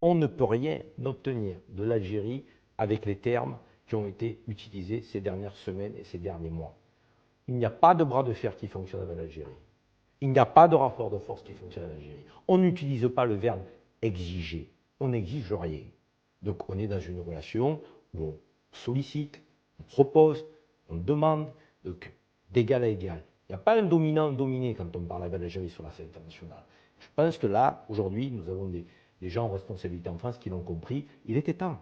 On ne peut rien obtenir de l'Algérie avec les termes qui ont été utilisés ces dernières semaines et ces derniers mois. Il n'y a pas de bras de fer qui fonctionne avec l'Algérie. Il n'y a pas de rapport de force qui fonctionne avec l'Algérie. On n'utilise pas le verbe exiger. On n'exige rien. Donc on est dans une relation où on sollicite, on propose, on demande, donc d'égal à égal. Il n'y a pas un dominant-dominé quand on parle avec l'Algérie sur la scène internationale. Je pense que là, aujourd'hui, nous avons des gens en responsabilité en France qui l'ont compris. Il était temps.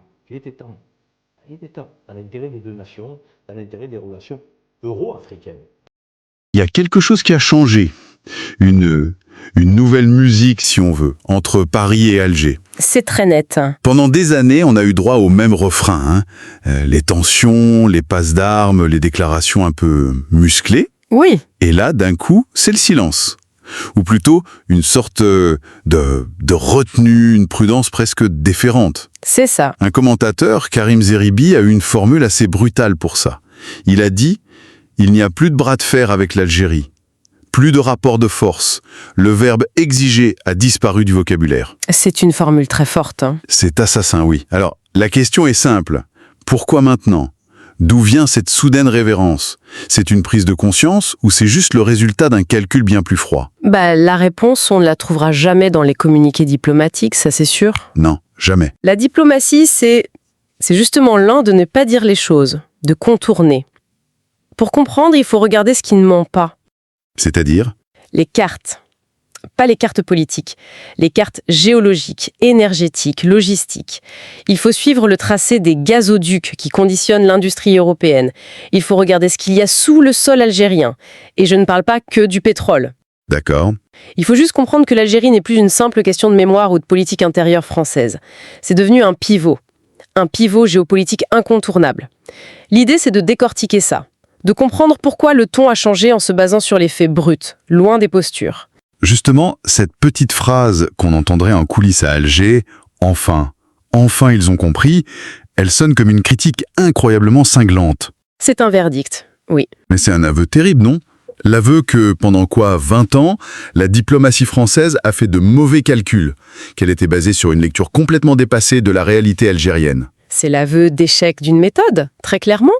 Dans l'intérêt des deux nations, dans l'intérêt des relations euro-africaines. Il y a quelque chose qui a changé. Une nouvelle musique, si on veut, entre Paris et Alger. C'est très net. Pendant des années, on a eu droit au même refrain. Les tensions, les passes d'armes, les déclarations un peu musclées. Oui. Et là, d'un coup, c'est le silence. Ou plutôt, une sorte de retenue, une prudence presque déférente. C'est ça. Un commentateur, Karim Zeribi, a eu une formule assez brutale pour ça. Il a dit « Il n'y a plus de bras de fer avec l'Algérie. Plus de rapport de force. Le verbe exiger a disparu du vocabulaire. » C'est une formule très forte. C'est assassin, oui. Alors, la question est simple. Pourquoi maintenant ? D'où vient cette soudaine révérence ? C'est une prise de conscience ou c'est juste le résultat d'un calcul bien plus froid ? La réponse, on ne la trouvera jamais dans les communiqués diplomatiques, ça c'est sûr. Non, jamais. La diplomatie, c'est justement l'art de ne pas dire les choses, de contourner. Pour comprendre, il faut regarder ce qui ne ment pas. C'est-à-dire ? Les cartes. Pas les cartes politiques, les cartes géologiques, énergétiques, logistiques. Il faut suivre le tracé des gazoducs qui conditionnent l'industrie européenne. Il faut regarder ce qu'il y a sous le sol algérien. Et je ne parle pas que du pétrole. D'accord. Il faut juste comprendre que l'Algérie n'est plus une simple question de mémoire ou de politique intérieure française. C'est devenu un pivot géopolitique incontournable. L'idée, c'est de décortiquer ça, de comprendre pourquoi le ton a changé en se basant sur les faits bruts, loin des postures. Justement, cette petite phrase qu'on entendrait en coulisses à Alger, « Enfin ils ont compris », elle sonne comme une critique incroyablement cinglante. C'est un verdict, oui. Mais c'est un aveu terrible, non ? L'aveu que, pendant 20 ans, la diplomatie française a fait de mauvais calculs, qu'elle était basée sur une lecture complètement dépassée de la réalité algérienne. C'est l'aveu d'échec d'une méthode, très clairement.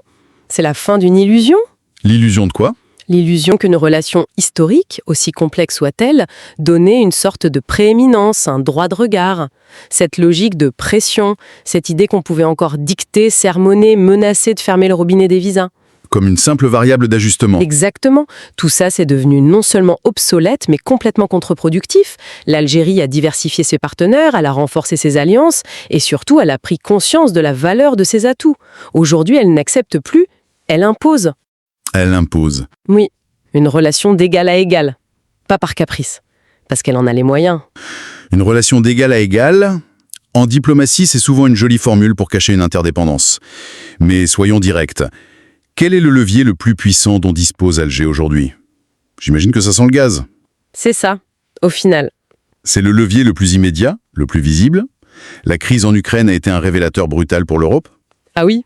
C'est la fin d'une illusion. L'illusion de quoi ? L'illusion qu'une relation historique, aussi complexe soit-elle, donnait une sorte de prééminence, un droit de regard. Cette logique de pression, cette idée qu'on pouvait encore dicter, sermonner, menacer de fermer le robinet des visas. Comme une simple variable d'ajustement. Exactement. Tout ça, c'est devenu non seulement obsolète, mais complètement contre-productif. L'Algérie a diversifié ses partenaires, elle a renforcé ses alliances, et surtout, elle a pris conscience de la valeur de ses atouts. Aujourd'hui, elle n'accepte plus, elle impose. Elle impose. Oui, une relation d'égal à égal. Pas par caprice, parce qu'elle en a les moyens. Une relation d'égal à égal, en diplomatie, c'est souvent une jolie formule pour cacher une interdépendance. Mais soyons directs. Quel est le levier le plus puissant dont dispose Alger aujourd'hui ? J'imagine que ça sent le gaz. C'est ça, au final. C'est le levier le plus immédiat, le plus visible. La crise en Ukraine a été un révélateur brutal pour l'Europe. Ah oui ?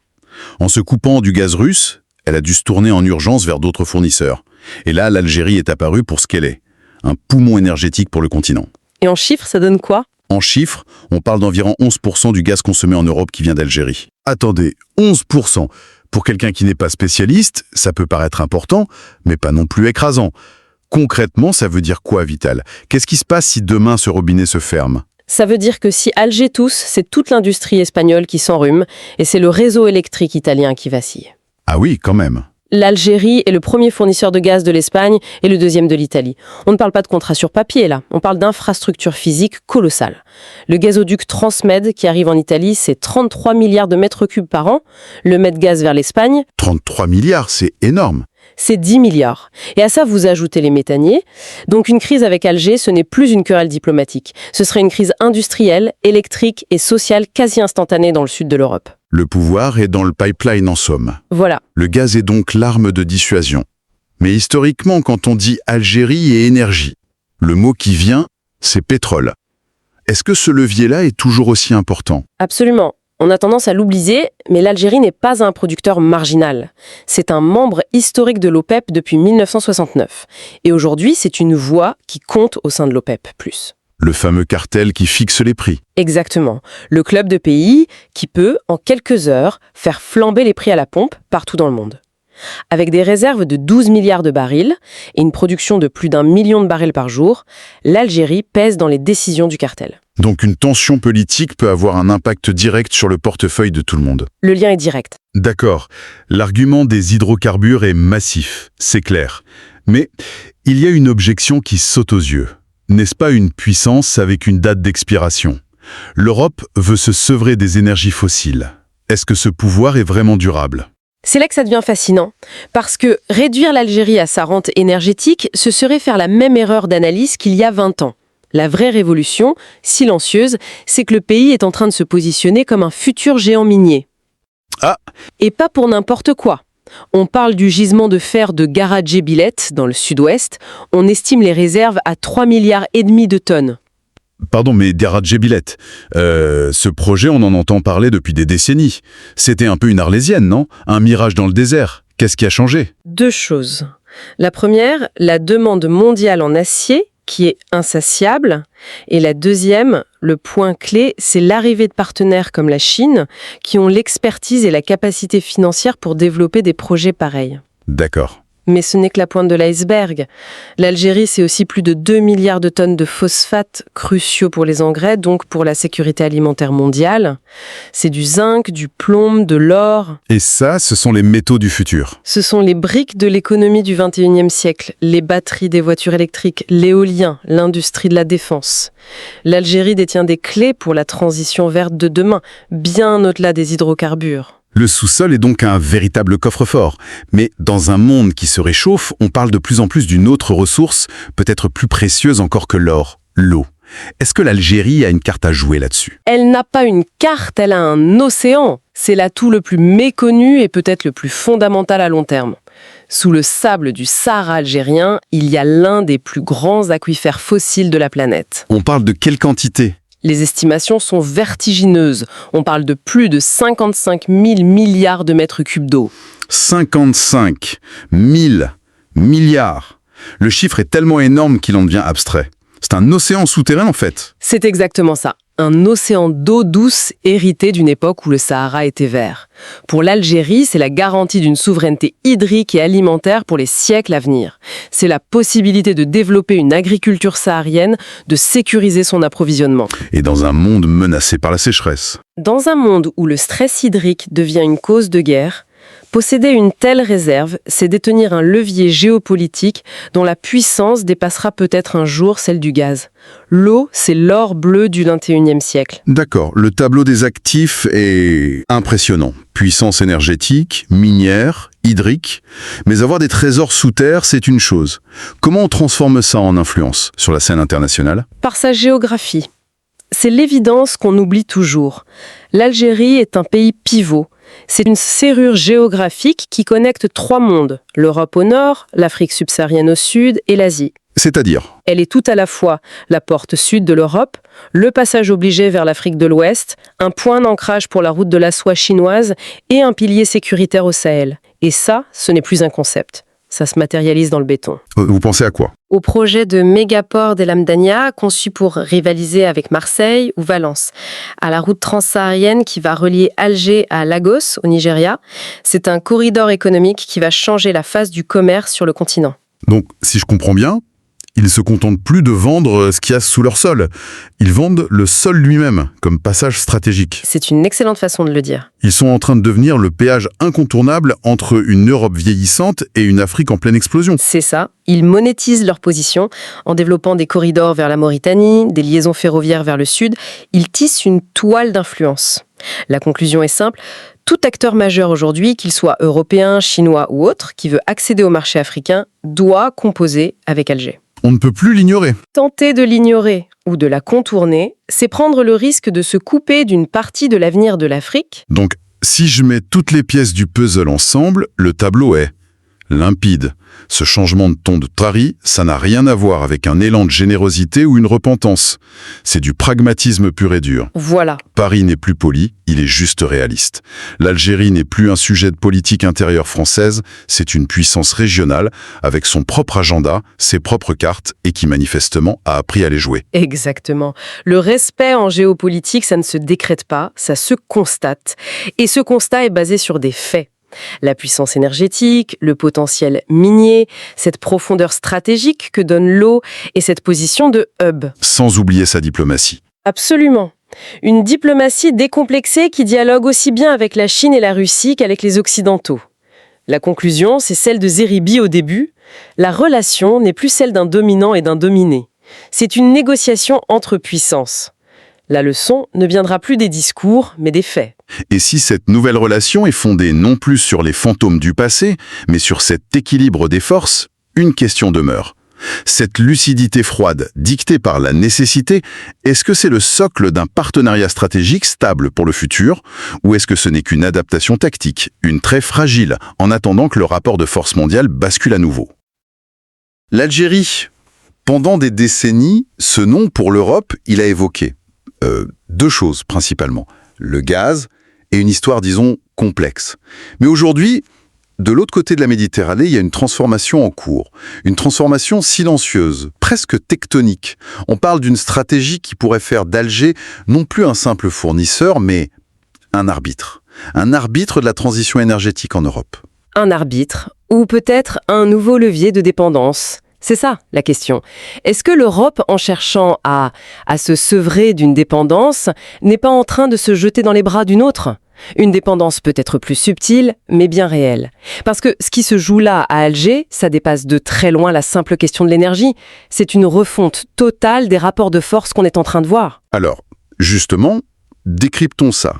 En se coupant du gaz russe, elle a dû se tourner en urgence vers d'autres fournisseurs. Et là, l'Algérie est apparue pour ce qu'elle est, un poumon énergétique pour le continent. Et en chiffres, ça donne quoi ? En chiffres, on parle d'environ 11% du gaz consommé en Europe qui vient d'Algérie. Attendez, 11%. Pour quelqu'un qui n'est pas spécialiste, ça peut paraître important, mais pas non plus écrasant. Concrètement, ça veut dire quoi, Vital ? Qu'est-ce qui se passe si demain ce robinet se ferme ? Ça veut dire que si Alger tousse, c'est toute l'industrie espagnole qui s'enrhume, et c'est le réseau électrique italien qui vacille. Ah oui, quand même. L'Algérie est le premier fournisseur de gaz de l'Espagne et le deuxième de l'Italie. On ne parle pas de contrat sur papier, là. On parle d'infrastructures physiques colossales. Le gazoduc Transmed qui arrive en Italie, c'est 33 milliards de mètres cubes par an. Le Medgaz vers l'Espagne... 33 milliards, c'est énorme. C'est 10 milliards. Et à ça, vous ajoutez les méthaniers. Donc une crise avec Alger, ce n'est plus une querelle diplomatique. Ce serait une crise industrielle, électrique et sociale quasi instantanée dans le sud de l'Europe. Le pouvoir est dans le pipeline en somme. Voilà. Le gaz est donc l'arme de dissuasion. Mais historiquement, quand on dit Algérie et énergie, le mot qui vient, c'est pétrole. Est-ce que ce levier-là est toujours aussi important ? Absolument. On a tendance à l'oublier, mais l'Algérie n'est pas un producteur marginal. C'est un membre historique de l'OPEP depuis 1969. Et aujourd'hui, c'est une voix qui compte au sein de l'OPEP+. Le fameux cartel qui fixe les prix. Exactement. Le club de pays qui peut, en quelques heures, faire flamber les prix à la pompe partout dans le monde. Avec des réserves de 12 milliards de barils et une production de plus d'1 million de barils par jour, l'Algérie pèse dans les décisions du cartel. Donc une tension politique peut avoir un impact direct sur le portefeuille de tout le monde. Le lien est direct. D'accord. L'argument des hydrocarbures est massif, c'est clair. Mais il y a une objection qui saute aux yeux. N'est-ce pas une puissance avec une date d'expiration? L'Europe veut se sevrer des énergies fossiles. Est-ce que ce pouvoir est vraiment durable? C'est là que ça devient fascinant, parce que réduire l'Algérie à sa rente énergétique, ce serait faire la même erreur d'analyse qu'il y a 20 ans. La vraie révolution, silencieuse, c'est que le pays est en train de se positionner comme un futur géant minier. Ah! Et pas pour n'importe quoi. On parle du gisement de fer de Garadje-Bilet, dans le sud-ouest. On estime les réserves à 3,5 milliards de tonnes. Pardon, mais Garadje-Bilet, ce projet, on en entend parler depuis des décennies. C'était un peu une arlésienne, non? Un mirage dans le désert. Qu'est-ce qui a changé? 2 choses. La première, la demande mondiale en acier, qui est insatiable. Et la deuxième, le point clé, c'est l'arrivée de partenaires comme la Chine, qui ont l'expertise et la capacité financière pour développer des projets pareils. D'accord. Mais ce n'est que la pointe de l'iceberg. L'Algérie, c'est aussi plus de 2 milliards de tonnes de phosphates cruciaux pour les engrais, donc pour la sécurité alimentaire mondiale. C'est du zinc, du plomb, de l'or. Et ça, ce sont les métaux du futur. Ce sont les briques de l'économie du XXIe siècle, les batteries des voitures électriques, l'éolien, l'industrie de la défense. L'Algérie détient des clés pour la transition verte de demain, bien au-delà des hydrocarbures. Le sous-sol est donc un véritable coffre-fort. Mais dans un monde qui se réchauffe, on parle de plus en plus d'une autre ressource, peut-être plus précieuse encore que l'or, l'eau. Est-ce que l'Algérie a une carte à jouer là-dessus? Elle n'a pas une carte, elle a un océan. C'est l'atout le plus méconnu et peut-être le plus fondamental à long terme. Sous le sable du Sahara algérien, il y a l'un des plus grands aquifères fossiles de la planète. On parle de quelle quantité? Les estimations sont vertigineuses. On parle de plus de 55 000 milliards de mètres cubes d'eau. 55 000 milliards. Le chiffre est tellement énorme qu'il en devient abstrait. C'est un océan souterrain en fait. C'est exactement ça. Un océan d'eau douce hérité d'une époque où le Sahara était vert. Pour l'Algérie, c'est la garantie d'une souveraineté hydrique et alimentaire pour les siècles à venir. C'est la possibilité de développer une agriculture saharienne, de sécuriser son approvisionnement. Et dans un monde menacé par la sécheresse. Dans un monde où le stress hydrique devient une cause de guerre, posséder une telle réserve, c'est détenir un levier géopolitique dont la puissance dépassera peut-être un jour celle du gaz. L'eau, c'est l'or bleu du XXIe siècle. D'accord, le tableau des actifs est impressionnant. Puissance énergétique, minière, hydrique. Mais avoir des trésors sous terre, c'est une chose. Comment on transforme ça en influence sur la scène internationale? Par sa géographie. C'est l'évidence qu'on oublie toujours. L'Algérie est un pays pivot. C'est une serrure géographique qui connecte 3 mondes, l'Europe au nord, l'Afrique subsaharienne au sud et l'Asie. C'est-à-dire? Elle est tout à la fois la porte sud de l'Europe, le passage obligé vers l'Afrique de l'Ouest, un point d'ancrage pour la route de la soie chinoise et un pilier sécuritaire au Sahel. Et ça, ce n'est plus un concept. Ça se matérialise dans le béton. Vous pensez à quoi? Au projet de mégaport d'El Hamdania, conçu pour rivaliser avec Marseille ou Valence. À la route transsaharienne qui va relier Alger à Lagos, au Nigeria. C'est un corridor économique qui va changer la face du commerce sur le continent. Donc, si je comprends bien, ils ne se contentent plus de vendre ce qu'il y a sous leur sol. Ils vendent le sol lui-même, comme passage stratégique. C'est une excellente façon de le dire. Ils sont en train de devenir le péage incontournable entre une Europe vieillissante et une Afrique en pleine explosion. C'est ça. Ils monétisent leur position en développant des corridors vers la Mauritanie, des liaisons ferroviaires vers le sud. Ils tissent une toile d'influence. La conclusion est simple. Tout acteur majeur aujourd'hui, qu'il soit européen, chinois ou autre, qui veut accéder au marché africain, doit composer avec Alger. On ne peut plus l'ignorer. Tenter de l'ignorer ou de la contourner, c'est prendre le risque de se couper d'une partie de l'avenir de l'Afrique. Donc, si je mets toutes les pièces du puzzle ensemble, le tableau est limpide. Ce changement de ton de Paris, ça n'a rien à voir avec un élan de générosité ou une repentance. C'est du pragmatisme pur et dur. Voilà. Paris n'est plus poli, il est juste réaliste. L'Algérie n'est plus un sujet de politique intérieure française, c'est une puissance régionale, avec son propre agenda, ses propres cartes, et qui manifestement a appris à les jouer. Exactement. Le respect en géopolitique, ça ne se décrète pas, ça se constate. Et ce constat est basé sur des faits. La puissance énergétique, le potentiel minier, cette profondeur stratégique que donne l'eau et cette position de hub. Sans oublier sa diplomatie. Absolument. Une diplomatie décomplexée qui dialogue aussi bien avec la Chine et la Russie qu'avec les Occidentaux. La conclusion, c'est celle de Zeribi au début. La relation n'est plus celle d'un dominant et d'un dominé. C'est une négociation entre puissances. La leçon ne viendra plus des discours, mais des faits. Et si cette nouvelle relation est fondée non plus sur les fantômes du passé, mais sur cet équilibre des forces, une question demeure. Cette lucidité froide, dictée par la nécessité, est-ce que c'est le socle d'un partenariat stratégique stable pour le futur, ou est-ce que ce n'est qu'une adaptation tactique, une très fragile, en attendant que le rapport de force mondiale bascule à nouveau? L'Algérie. Pendant des décennies, ce nom pour l'Europe, il a évoqué deux choses principalement, le gaz et une histoire, disons, complexe. Mais aujourd'hui, de l'autre côté de la Méditerranée, il y a une transformation en cours, une transformation silencieuse, presque tectonique. On parle d'une stratégie qui pourrait faire d'Alger non plus un simple fournisseur, mais un arbitre de la transition énergétique en Europe. Un arbitre, ou peut-être un nouveau levier de dépendance. C'est ça, la question. Est-ce que l'Europe, en cherchant à se sevrer d'une dépendance, n'est pas en train de se jeter dans les bras d'une autre ? Une dépendance peut-être plus subtile, mais bien réelle. Parce que ce qui se joue là, à Alger, ça dépasse de très loin la simple question de l'énergie. C'est une refonte totale des rapports de force qu'on est en train de voir. Alors, justement, décryptons ça.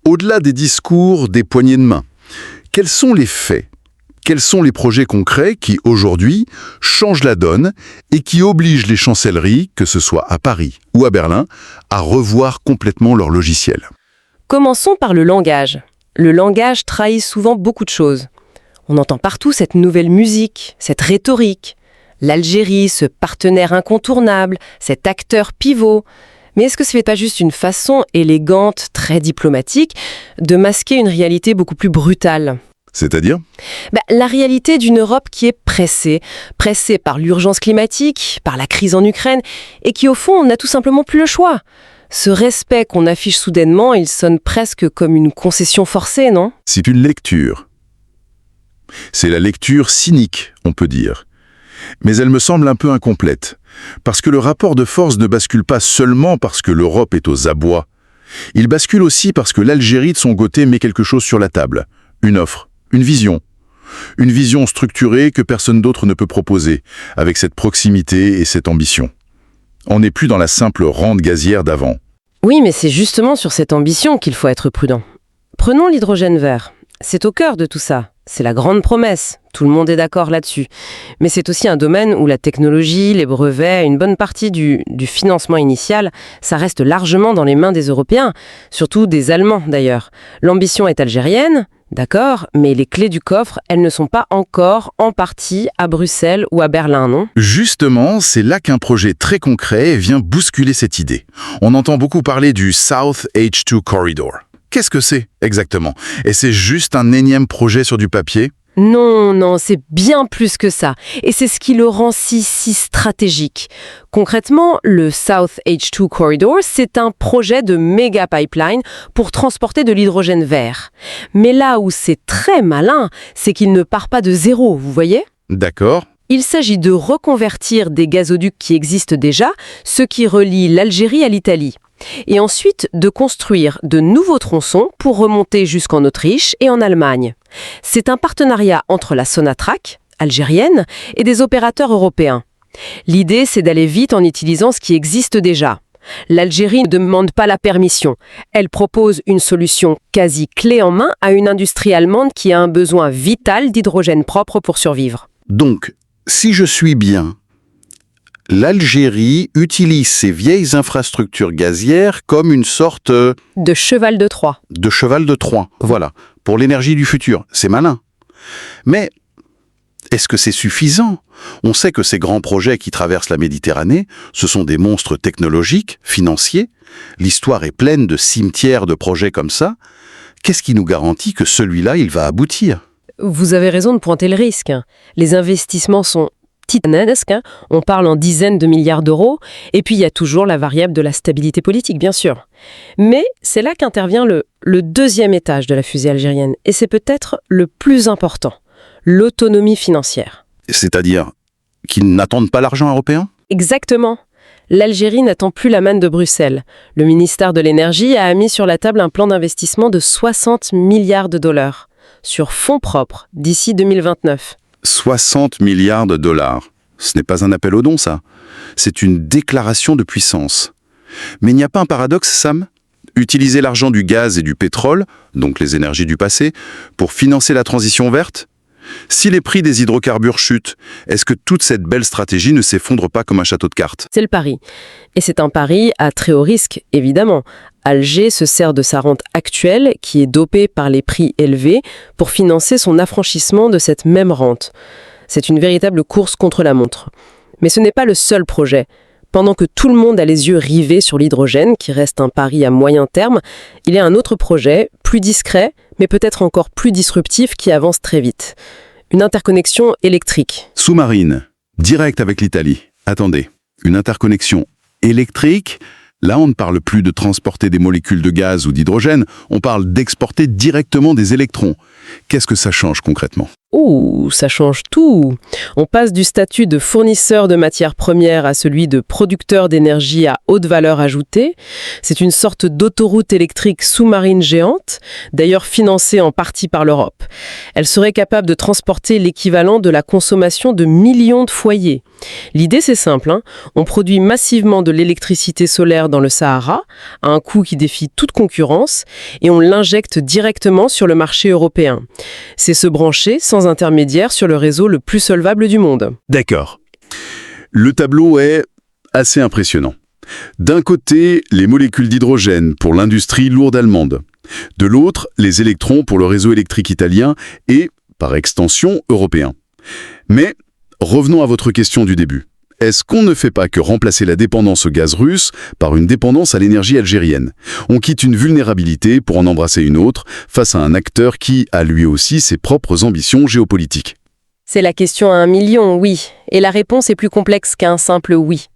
Au-delà des discours, des poignées de main, quels sont les faits ? Quels sont les projets concrets qui, aujourd'hui, changent la donne et qui obligent les chancelleries, que ce soit à Paris ou à Berlin, à revoir complètement leur logiciel? Commençons par le langage. Le langage trahit souvent beaucoup de choses. On entend partout cette nouvelle musique, cette rhétorique. L'Algérie, ce partenaire incontournable, cet acteur pivot. Mais est-ce que ce n'est pas juste une façon élégante, très diplomatique, de masquer une réalité beaucoup plus brutale ? C'est-à-dire ? La réalité d'une Europe qui est pressée par l'urgence climatique, par la crise en Ukraine, et qui au fond n'a tout simplement plus le choix. Ce respect qu'on affiche soudainement, il sonne presque comme une concession forcée, non ? C'est une lecture. C'est la lecture cynique, on peut dire. Mais elle me semble un peu incomplète, parce que le rapport de force ne bascule pas seulement parce que l'Europe est aux abois. Il bascule aussi parce que l'Algérie, de son côté, met quelque chose sur la table. Une offre. Une vision structurée que personne d'autre ne peut proposer, avec cette proximité et cette ambition. On n'est plus dans la simple rente gazière d'avant. Oui, mais c'est justement sur cette ambition qu'il faut être prudent. Prenons l'hydrogène vert. C'est au cœur de tout ça. C'est la grande promesse. Tout le monde est d'accord là-dessus. Mais c'est aussi un domaine où la technologie, les brevets, une bonne partie du financement initial, ça reste largement dans les mains des Européens, surtout des Allemands d'ailleurs. L'ambition est algérienne, d'accord, mais les clés du coffre, elles ne sont pas encore en partie à Bruxelles ou à Berlin, non ? Justement, c'est là qu'un projet très concret vient bousculer cette idée. On entend beaucoup parler du South H2 Corridor. Qu'est-ce que c'est exactement ? Et c'est juste un énième projet sur du papier ? Non, c'est bien plus que ça. Et c'est ce qui le rend si stratégique. Concrètement, le South H2 Corridor, c'est un projet de méga pipeline pour transporter de l'hydrogène vert. Mais là où c'est très malin, c'est qu'il ne part pas de zéro, vous voyez ? D'accord. Il s'agit de reconvertir des gazoducs qui existent déjà, ceux qui relient l'Algérie à l'Italie. Et ensuite de construire de nouveaux tronçons pour remonter jusqu'en Autriche et en Allemagne. C'est un partenariat entre la Sonatrach, algérienne, et des opérateurs européens. L'idée, c'est d'aller vite en utilisant ce qui existe déjà. L'Algérie ne demande pas la permission. Elle propose une solution quasi clé en main à une industrie allemande qui a un besoin vital d'hydrogène propre pour survivre. Donc, si je suis bien, l'Algérie utilise ses vieilles infrastructures gazières comme une sorte de cheval de Troie. De cheval de Troie, voilà, pour l'énergie du futur. C'est malin. Mais Est-ce que c'est suffisant? On sait que ces grands projets qui traversent la Méditerranée, ce sont des monstres technologiques, financiers. L'histoire est pleine de cimetières de projets comme ça. Qu'est-ce qui nous garantit que celui-là, il va aboutir? Vous avez raison de pointer le risque. Les investissements sont titanesques. On parle en dizaines de milliards d'euros. Et puis, il y a toujours la variable de la stabilité politique, bien sûr. Mais c'est là qu'intervient le deuxième étage de la fusée algérienne. Et c'est peut-être le plus important. L'autonomie financière. C'est-à-dire qu'ils n'attendent pas l'argent européen? Exactement. L'Algérie n'attend plus la manne de Bruxelles. Le ministère de l'Énergie a mis sur la table un plan d'investissement de 60 milliards de dollars sur fonds propres d'ici 2029. 60 milliards de dollars. Ce n'est pas un appel aux dons, ça. C'est une déclaration de puissance. Mais il n'y a pas un paradoxe, Sam? Utiliser l'argent du gaz et du pétrole, donc les énergies du passé, pour financer la transition verte? Si les prix des hydrocarbures chutent, est-ce que toute cette belle stratégie ne s'effondre pas comme un château de cartes? C'est le pari. Et c'est un pari à très haut risque, évidemment. Alger se sert de sa rente actuelle, qui est dopée par les prix élevés, pour financer son affranchissement de cette même rente. C'est une véritable course contre la montre. Mais ce n'est pas le seul projet. Pendant que tout le monde a les yeux rivés sur l'hydrogène, qui reste un pari à moyen terme, il y a un autre projet, plus discret, mais peut-être encore plus disruptif, qui avance très vite. Une interconnexion électrique. Sous-marine, direct avec l'Italie. Attendez, une interconnexion électrique? Là, on ne parle plus de transporter des molécules de gaz ou d'hydrogène, on parle d'exporter directement des électrons. Qu'est-ce que ça change concrètement? Ouh, ça change tout. On passe du statut de fournisseur de matières premières à celui de producteur d'énergie à haute valeur ajoutée. C'est une sorte d'autoroute électrique sous-marine géante, d'ailleurs financée en partie par l'Europe. Elle serait capable de transporter l'équivalent de la consommation de millions de foyers. L'idée, c'est simple, hein. On produit massivement de l'électricité solaire dans le Sahara, à un coût qui défie toute concurrence, et on l'injecte directement sur le marché européen. C'est se brancher sans intermédiaire sur le réseau le plus solvable du monde. D'accord. Le tableau est assez impressionnant. D'un côté, les molécules d'hydrogène pour l'industrie lourde allemande. De l'autre, les électrons pour le réseau électrique italien et, par extension, européen. Mais revenons à votre question du début. Est-ce qu'on ne fait pas que remplacer la dépendance au gaz russe par une dépendance à l'énergie algérienne? On quitte une vulnérabilité pour en embrasser une autre face à un acteur qui a lui aussi ses propres ambitions géopolitiques. C'est la question à 1 million, oui. Et la réponse est plus complexe qu'un simple oui.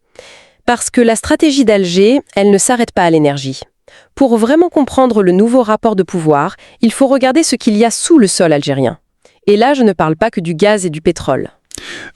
Parce que la stratégie d'Alger, elle ne s'arrête pas à l'énergie. Pour vraiment comprendre le nouveau rapport de pouvoir, il faut regarder ce qu'il y a sous le sol algérien. Et là, je ne parle pas que du gaz et du pétrole.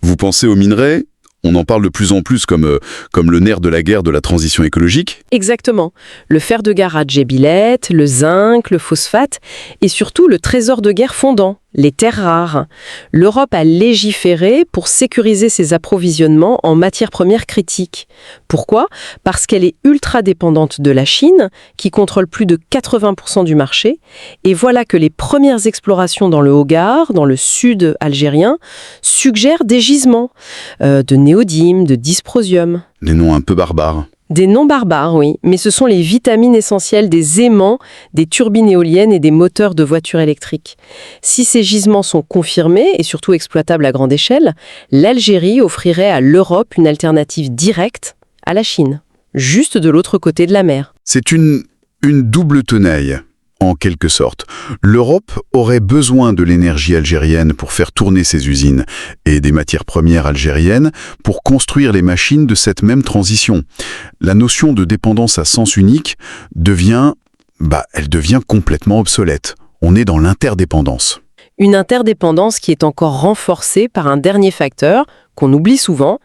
Vous pensez aux minerais? On en parle de plus en plus comme le nerf de la guerre de la transition écologique. Exactement. Le fer de Gara Djebilette, le zinc, le phosphate et surtout le trésor de guerre fondant, les terres rares. L'Europe a légiféré pour sécuriser ses approvisionnements en matières premières critiques. Pourquoi? Parce qu'elle est ultra dépendante de la Chine, qui contrôle plus de 80% du marché. Et voilà que les premières explorations dans le Hogar, dans le sud algérien, suggèrent des gisements de néodyme, de dysprosium. Des noms un peu barbares. Des noms barbares, oui, mais ce sont les vitamines essentielles des aimants, des turbines éoliennes et des moteurs de voitures électriques. Si ces gisements sont confirmés et surtout exploitables à grande échelle, l'Algérie offrirait à l'Europe une alternative directe à la Chine, juste de l'autre côté de la mer. C'est une double tenaille, en quelque sorte. L'Europe aurait besoin de l'énergie algérienne pour faire tourner ses usines et des matières premières algériennes pour construire les machines de cette même transition. La notion de dépendance à sens unique devient complètement obsolète. On est dans l'interdépendance. Une interdépendance qui est encore renforcée par un dernier facteur qu'on oublie souvent,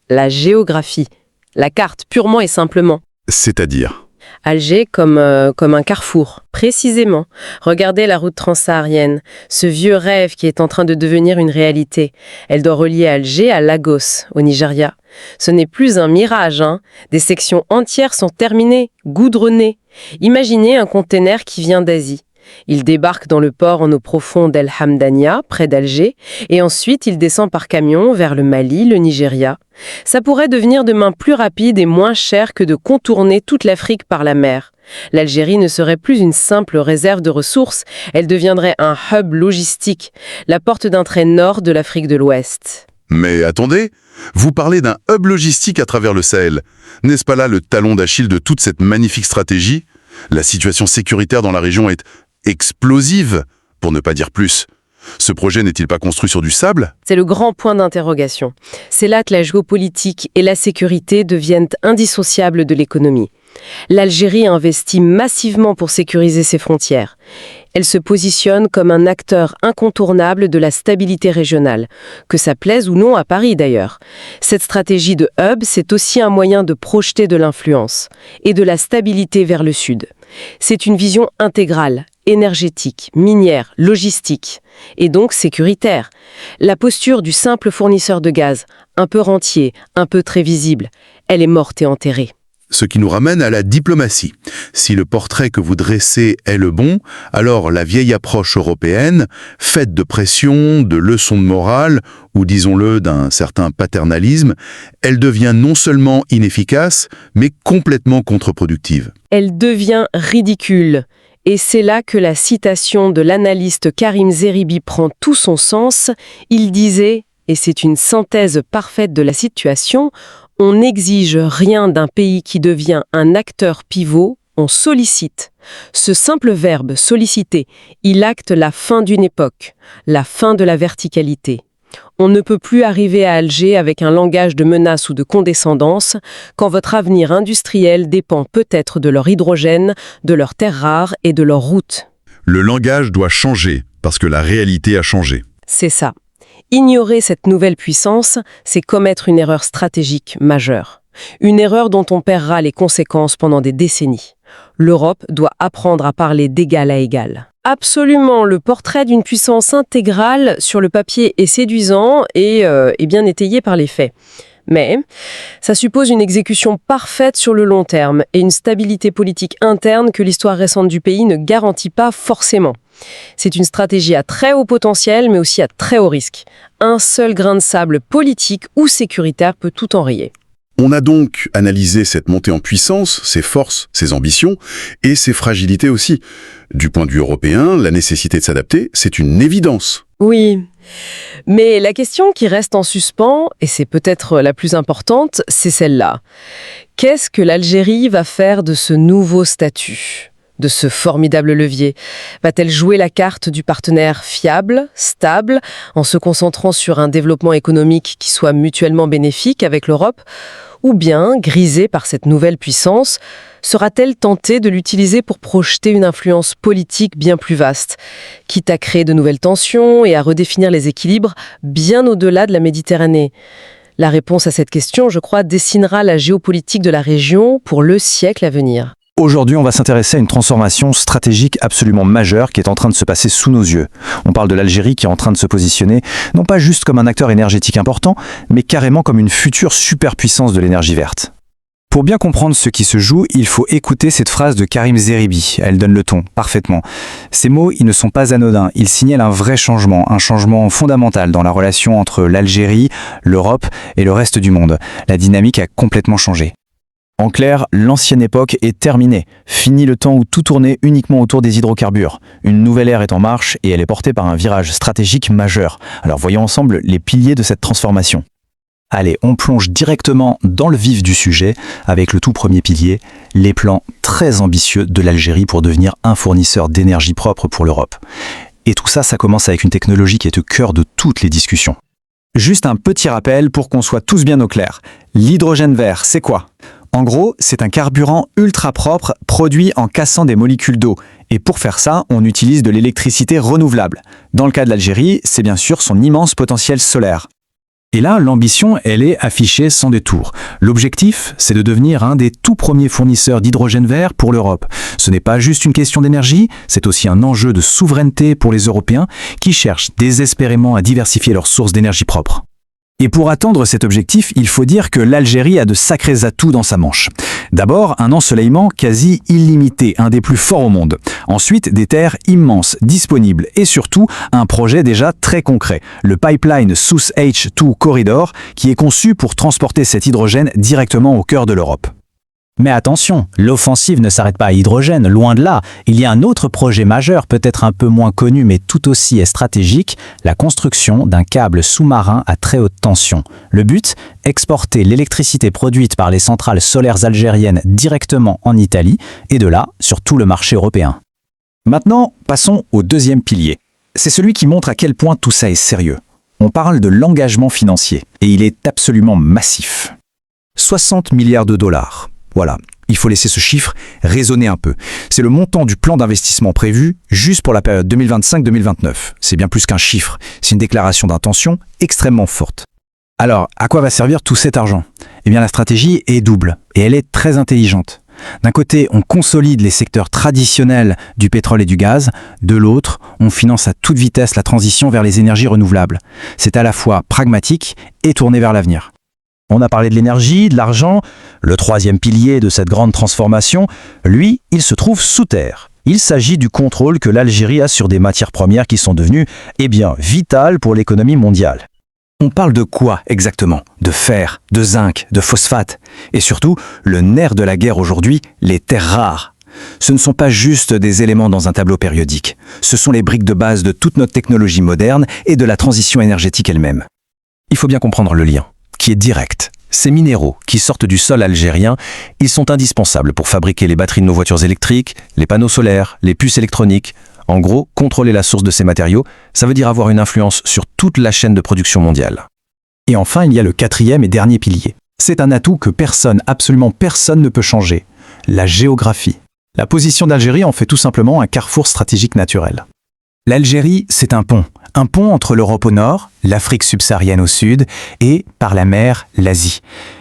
la géographie. La carte, purement et simplement. C'est-à-dire ? Alger comme un carrefour, précisément. Regardez la route transsaharienne, ce vieux rêve qui est en train de devenir une réalité. Elle doit relier Alger à Lagos, au Nigeria. Ce n'est plus un mirage, hein. Des sections entières sont terminées, goudronnées. Imaginez un container qui vient d'Asie. Il débarque dans le port en eau profonde d'El Hamdania, près d'Alger, et ensuite il descend par camion vers le Mali, le Nigeria. Ça pourrait devenir demain plus rapide et moins cher que de contourner toute l'Afrique par la mer. L'Algérie ne serait plus une simple réserve de ressources, elle deviendrait un hub logistique, la porte d'entrée nord de l'Afrique de l'Ouest. Mais attendez, vous parlez d'un hub logistique à travers le Sahel. N'est-ce pas là le talon d'Achille de toute cette magnifique stratégie? La situation sécuritaire dans la région est explosive, pour ne pas dire plus. Ce projet n'est-il pas construit sur du sable? C'est le grand point d'interrogation. C'est là que la géopolitique et la sécurité deviennent indissociables de l'économie. L'Algérie investit massivement pour sécuriser ses frontières. Elle se positionne comme un acteur incontournable de la stabilité régionale, que ça plaise ou non à Paris d'ailleurs. Cette stratégie de hub, c'est aussi un moyen de projeter de l'influence et de la stabilité vers le sud. C'est une vision intégrale, énergétique, minière, logistique, et donc sécuritaire. La posture du simple fournisseur de gaz, un peu rentier, un peu très visible, elle est morte et enterrée. Ce qui nous ramène à la diplomatie. Si le portrait que vous dressez est le bon, alors la vieille approche européenne, faite de pression, de leçons de morale, ou disons-le d'un certain paternalisme, elle devient non seulement inefficace, mais complètement contre-productive. Elle devient ridicule. Et c'est là que la citation de l'analyste Karim Zeribi prend tout son sens. Il disait, et c'est une synthèse parfaite de la situation, « On n'exige rien d'un pays qui devient un acteur pivot, on sollicite. » Ce simple verbe « solliciter », il acte la fin d'une époque, la fin de la verticalité. On ne peut plus arriver à Alger avec un langage de menace ou de condescendance quand votre avenir industriel dépend peut-être de leur hydrogène, de leurs terres rares et de leurs routes. Le langage doit changer, parce que la réalité a changé. C'est ça. Ignorer cette nouvelle puissance, c'est commettre une erreur stratégique majeure. Une erreur dont on paiera les conséquences pendant des décennies. L'Europe doit apprendre à parler d'égal à égal. Absolument, le portrait d'une puissance intégrale sur le papier est séduisant et bien étayé par les faits. Mais ça suppose une exécution parfaite sur le long terme et une stabilité politique interne que l'histoire récente du pays ne garantit pas forcément. C'est une stratégie à très haut potentiel, mais aussi à très haut risque. Un seul grain de sable politique ou sécuritaire peut tout enrayer. On a donc analysé cette montée en puissance, ses forces, ses ambitions et ses fragilités aussi. Du point de vue européen, la nécessité de s'adapter, c'est une évidence. Oui, mais la question qui reste en suspens, et c'est peut-être la plus importante, c'est celle-là. Qu'est-ce que l'Algérie va faire de ce nouveau statut ? De ce formidable levier? Va-t-elle jouer la carte du partenaire fiable, stable, en se concentrant sur un développement économique qui soit mutuellement bénéfique avec l'Europe? Ou bien, grisée par cette nouvelle puissance, sera-t-elle tentée de l'utiliser pour projeter une influence politique bien plus vaste, quitte à créer de nouvelles tensions et à redéfinir les équilibres bien au-delà de la Méditerranée? La réponse à cette question, je crois, dessinera la géopolitique de la région pour le siècle à venir. Aujourd'hui, on va s'intéresser à une transformation stratégique absolument majeure qui est en train de se passer sous nos yeux. On parle de l'Algérie qui est en train de se positionner, non pas juste comme un acteur énergétique important, mais carrément comme une future superpuissance de l'énergie verte. Pour bien comprendre ce qui se joue, il faut écouter cette phrase de Karim Zeribi. Elle donne le ton, parfaitement. Ces mots, ils ne sont pas anodins. Ils signalent un vrai changement, un changement fondamental dans la relation entre l'Algérie, l'Europe et le reste du monde. La dynamique a complètement changé. En clair, l'ancienne époque est terminée. Fini le temps où tout tournait uniquement autour des hydrocarbures. Une nouvelle ère est en marche et elle est portée par un virage stratégique majeur. Alors voyons ensemble les piliers de cette transformation. Allez, on plonge directement dans le vif du sujet avec le tout premier pilier, les plans très ambitieux de l'Algérie pour devenir un fournisseur d'énergie propre pour l'Europe. Et tout ça commence avec une technologie qui est au cœur de toutes les discussions. Juste un petit rappel pour qu'on soit tous bien au clair. L'hydrogène vert, c'est quoi ? En gros, c'est un carburant ultra propre produit en cassant des molécules d'eau. Et pour faire ça, on utilise de l'électricité renouvelable. Dans le cas de l'Algérie, c'est bien sûr son immense potentiel solaire. Et là, l'ambition, elle est affichée sans détour. L'objectif, c'est de devenir un des tout premiers fournisseurs d'hydrogène vert pour l'Europe. Ce n'est pas juste une question d'énergie, c'est aussi un enjeu de souveraineté pour les Européens qui cherchent désespérément à diversifier leurs sources d'énergie propre. Et pour atteindre cet objectif, il faut dire que l'Algérie a de sacrés atouts dans sa manche. D'abord, un ensoleillement quasi illimité, un des plus forts au monde. Ensuite, des terres immenses, disponibles. Et surtout, un projet déjà très concret, le pipeline South H2 Corridor, qui est conçu pour transporter cet hydrogène directement au cœur de l'Europe. Mais attention, l'offensive ne s'arrête pas à hydrogène, loin de là. Il y a un autre projet majeur, peut-être un peu moins connu mais tout aussi stratégique, la construction d'un câble sous-marin à très haute tension. Le but, exporter l'électricité produite par les centrales solaires algériennes directement en Italie, et de là, sur tout le marché européen. Maintenant, passons au deuxième pilier. C'est celui qui montre à quel point tout ça est sérieux. On parle de l'engagement financier, et il est absolument massif. 60 milliards de dollars. Voilà, il faut laisser ce chiffre résonner un peu. C'est le montant du plan d'investissement prévu juste pour la période 2025-2029. C'est bien plus qu'un chiffre, c'est une déclaration d'intention extrêmement forte. Alors, à quoi va servir tout cet argent? Eh bien, la stratégie est double, et elle est très intelligente. D'un côté, on consolide les secteurs traditionnels du pétrole et du gaz. De l'autre, on finance à toute vitesse la transition vers les énergies renouvelables. C'est à la fois pragmatique et tourné vers l'avenir. On a parlé de l'énergie, de l'argent. Le troisième pilier de cette grande transformation, lui, il se trouve sous terre. Il s'agit du contrôle que l'Algérie a sur des matières premières qui sont devenues, vitales pour l'économie mondiale. On parle de quoi exactement? De fer, de zinc, de phosphate. Et surtout, le nerf de la guerre aujourd'hui, les terres rares. Ce ne sont pas juste des éléments dans un tableau périodique. Ce sont les briques de base de toute notre technologie moderne et de la transition énergétique elle-même. Il faut bien comprendre le lien, qui est direct. Ces minéraux qui sortent du sol algérien, ils sont indispensables pour fabriquer les batteries de nos voitures électriques, les panneaux solaires, les puces électroniques. En gros, contrôler la source de ces matériaux, ça veut dire avoir une influence sur toute la chaîne de production mondiale. Et enfin, il y a le quatrième et dernier pilier. C'est un atout que personne, absolument personne ne peut changer. La géographie. La position d'Algérie en fait tout simplement un carrefour stratégique naturel. L'Algérie, c'est un pont entre l'Europe au nord, l'Afrique subsaharienne au sud et, par la mer, l'Asie.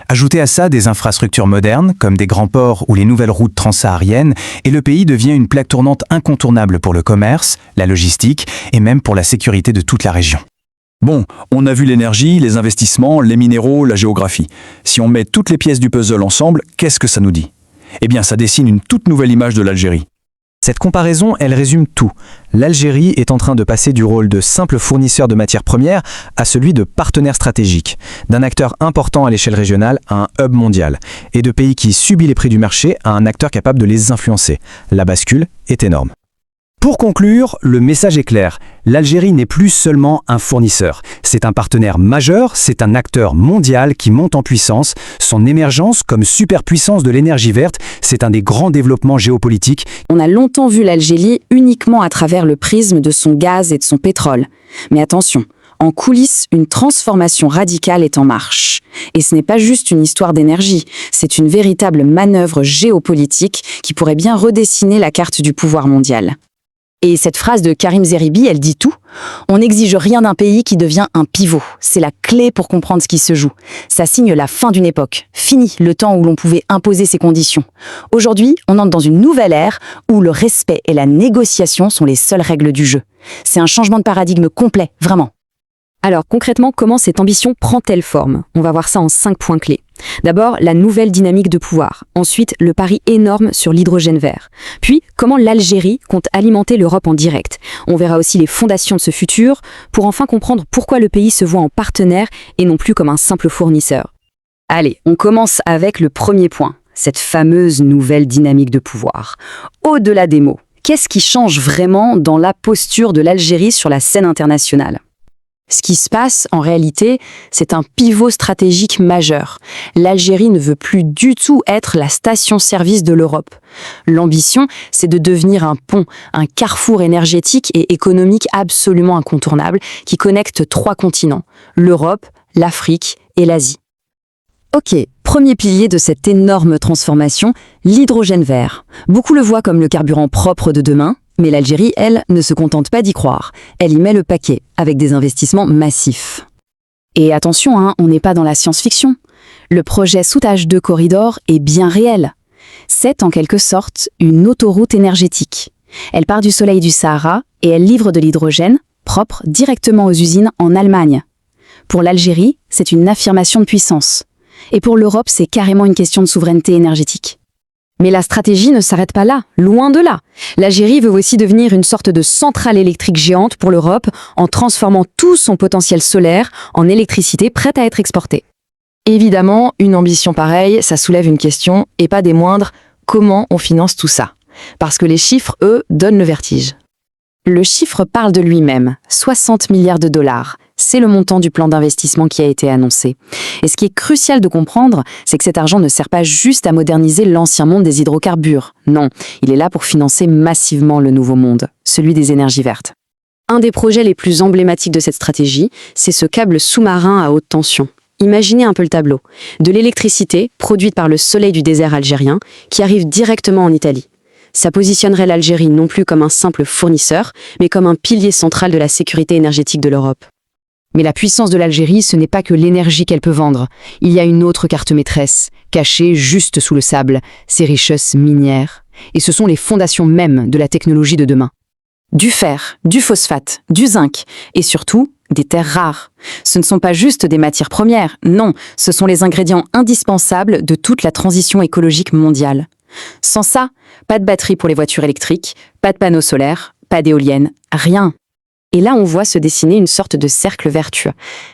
Ajoutez à ça des infrastructures modernes, comme des grands ports ou les nouvelles routes transsahariennes, et le pays devient une plaque tournante incontournable pour le commerce, la logistique et même pour la sécurité de toute la région. Bon, on a vu l'énergie, les investissements, les minéraux, la géographie. Si on met toutes les pièces du puzzle ensemble, qu'est-ce que ça nous dit? Eh bien, ça dessine une toute nouvelle image de l'Algérie. Cette comparaison, elle résume tout. L'Algérie est en train de passer du rôle de simple fournisseur de matières premières à celui de partenaire stratégique, d'un acteur important à l'échelle régionale à un hub mondial, et de pays qui subit les prix du marché à un acteur capable de les influencer. La bascule est énorme. Pour conclure, le message est clair. L'Algérie n'est plus seulement un fournisseur. C'est un partenaire majeur, c'est un acteur mondial qui monte en puissance. Son émergence comme superpuissance de l'énergie verte, c'est un des grands développements géopolitiques. On a longtemps vu l'Algérie uniquement à travers le prisme de son gaz et de son pétrole. Mais attention, en coulisses, une transformation radicale est en marche. Et ce n'est pas juste une histoire d'énergie, c'est une véritable manœuvre géopolitique qui pourrait bien redessiner la carte du pouvoir mondial. Et cette phrase de Karim Zeribi, elle dit tout. On n'exige rien d'un pays qui devient un pivot. C'est la clé pour comprendre ce qui se joue. Ça signe la fin d'une époque. Fini le temps où l'on pouvait imposer ses conditions. Aujourd'hui, on entre dans une nouvelle ère où le respect et la négociation sont les seules règles du jeu. C'est un changement de paradigme complet, vraiment. Alors concrètement, comment cette ambition prend-elle forme? On va voir ça en 5 points clés. D'abord, la nouvelle dynamique de pouvoir. Ensuite, le pari énorme sur l'hydrogène vert. Puis, comment l'Algérie compte alimenter l'Europe en direct. On verra aussi les fondations de ce futur, pour enfin comprendre pourquoi le pays se voit en partenaire et non plus comme un simple fournisseur. Allez, on commence avec le premier point, cette fameuse nouvelle dynamique de pouvoir. Au-delà des mots, qu'est-ce qui change vraiment dans la posture de l'Algérie sur la scène internationale ? Ce qui se passe, en réalité, c'est un pivot stratégique majeur. L'Algérie ne veut plus du tout être la station-service de l'Europe. L'ambition, c'est de devenir un pont, un carrefour énergétique et économique absolument incontournable qui connecte 3 continents, l'Europe, l'Afrique et l'Asie. Ok, premier pilier de cette énorme transformation, l'hydrogène vert. Beaucoup le voient comme le carburant propre de demain, mais l'Algérie, elle, ne se contente pas d'y croire. Elle y met le paquet, avec des investissements massifs. Et attention, on n'est pas dans la science-fiction. Le projet Soutage 2 Corridor est bien réel. C'est en quelque sorte une autoroute énergétique. Elle part du soleil du Sahara et elle livre de l'hydrogène, propre, directement aux usines en Allemagne. Pour l'Algérie, c'est une affirmation de puissance. Et pour l'Europe, c'est carrément une question de souveraineté énergétique. Mais la stratégie ne s'arrête pas là, loin de là. L'Algérie veut aussi devenir une sorte de centrale électrique géante pour l'Europe en transformant tout son potentiel solaire en électricité prête à être exportée. Évidemment, une ambition pareille, ça soulève une question, et pas des moindres, comment on finance tout ça? Parce que les chiffres, eux, donnent le vertige. Le chiffre parle de lui-même, 60 milliards de dollars. C'est le montant du plan d'investissement qui a été annoncé. Et ce qui est crucial de comprendre, c'est que cet argent ne sert pas juste à moderniser l'ancien monde des hydrocarbures. Non, il est là pour financer massivement le nouveau monde, celui des énergies vertes. Un des projets les plus emblématiques de cette stratégie, c'est ce câble sous-marin à haute tension. Imaginez un peu le tableau. De l'électricité, produite par le soleil du désert algérien, qui arrive directement en Italie. Ça positionnerait l'Algérie non plus comme un simple fournisseur, mais comme un pilier central de la sécurité énergétique de l'Europe. Mais la puissance de l'Algérie, ce n'est pas que l'énergie qu'elle peut vendre. Il y a une autre carte maîtresse, cachée juste sous le sable, ses richesses minières. Et ce sont les fondations mêmes de la technologie de demain. Du fer, du phosphate, du zinc, et surtout, des terres rares. Ce ne sont pas juste des matières premières, non, ce sont les ingrédients indispensables de toute la transition écologique mondiale. Sans ça, pas de batterie pour les voitures électriques, pas de panneaux solaires, pas d'éoliennes, rien. Et là, on voit se dessiner une sorte de cercle vertueux.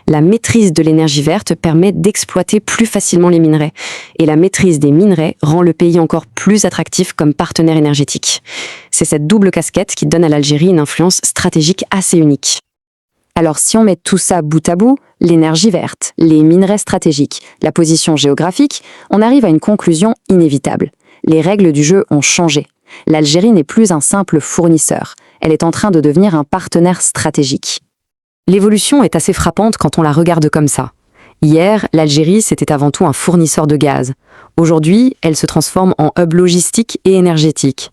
La maîtrise de l'énergie verte permet d'exploiter plus facilement les minerais. Et la maîtrise des minerais rend le pays encore plus attractif comme partenaire énergétique. C'est cette double casquette qui donne à l'Algérie une influence stratégique assez unique. Alors si on met tout ça bout à bout, l'énergie verte, les minerais stratégiques, la position géographique, on arrive à une conclusion inévitable. Les règles du jeu ont changé. L'Algérie n'est plus un simple fournisseur. Elle est en train de devenir un partenaire stratégique. L'évolution est assez frappante quand on la regarde comme ça. Hier, l'Algérie, c'était avant tout un fournisseur de gaz. Aujourd'hui, elle se transforme en hub logistique et énergétique.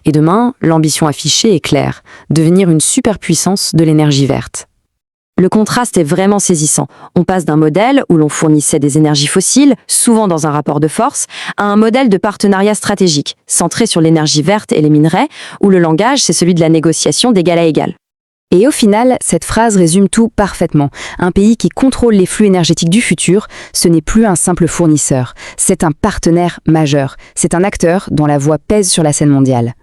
Et demain, l'ambition affichée est claire, devenir une superpuissance de l'énergie verte. Le contraste est vraiment saisissant. On passe d'un modèle où l'on fournissait des énergies fossiles, souvent dans un rapport de force, à un modèle de partenariat stratégique, centré sur l'énergie verte et les minerais, où le langage, c'est celui de la négociation d'égal à égal. Et au final, cette phrase résume tout parfaitement. Un pays qui contrôle les flux énergétiques du futur, ce n'est plus un simple fournisseur, c'est un partenaire majeur, c'est un acteur dont la voix pèse sur la scène mondiale.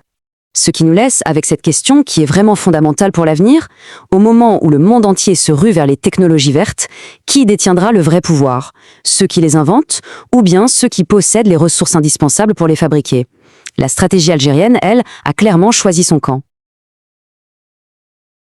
Ce qui nous laisse avec cette question qui est vraiment fondamentale pour l'avenir, au moment où le monde entier se rue vers les technologies vertes, qui détiendra le vrai pouvoir? Ceux qui les inventent ou bien ceux qui possèdent les ressources indispensables pour les fabriquer? La stratégie algérienne, elle, a clairement choisi son camp.